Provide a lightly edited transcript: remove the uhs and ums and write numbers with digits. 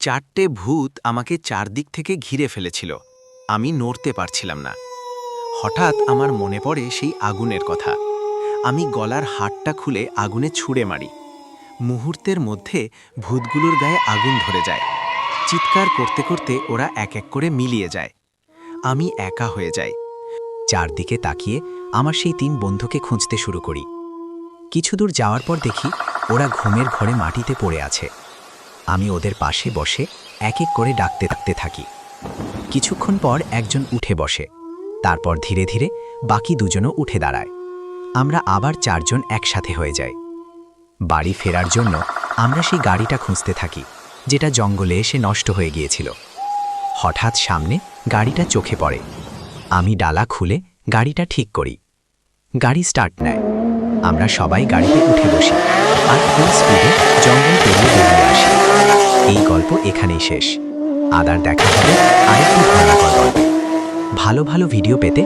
চারটে ভূত আমাকে চারদিক থেকে ঘিরে ফেলেছিল। আমি নড়তে পারছিলাম না। হঠাৎ আমার মনে পড়ে সেই আগুনের কথা। আমি গলার হাড়টা খুলে আগুনে ছুঁড়ে মারি। মুহূর্তের মধ্যে ভূতগুলোর গায়ে আগুন ধরে যায়। চিৎকার করতে করতে ওরা এক এক করে মিলিয়ে যায়। আমি একা হয়ে যাই। চারদিকে তাকিয়ে আমার সেই 3 বন্ধুকে খুঁজতে শুরু করি। কিছু দূর যাওয়ার পর দেখি ওরা ঘুমের ঘরে মাটিতে পড়ে আছে। আমি ওদের পাশে বসে এক এক করে ডাকতে থাকি। কিছুক্ষণ পর একজন উঠে বসে, তারপর ধীরে ধীরে বাকি দুজনও উঠে দাঁড়ায়। আমরা আবার 4 জন একসাথে হয়ে যাই। বাড়ি ফেরার জন্য আমরা সেই গাড়িটা খুঁজতে থাকি, যেটা জঙ্গলে এসে নষ্ট হয়ে গিয়েছিল। হঠাৎ সামনে গাড়িটা চোখে পড়ে। আমি ডালা খুলে গাড়িটা ঠিক করি। গাড়ি স্টার্ট নেয়। আমরা সবাই গাড়িতে উঠে বসি আর ফুল স্পিডে জঙ্গল পেরিয়ে বেরিয়ে আসি। এই গল্প এখানেই শেষ। আবার দেখা হবে আরেকটি ভয়ঙ্কর গল্পে। ভালো ভালো ভিডিও পেতে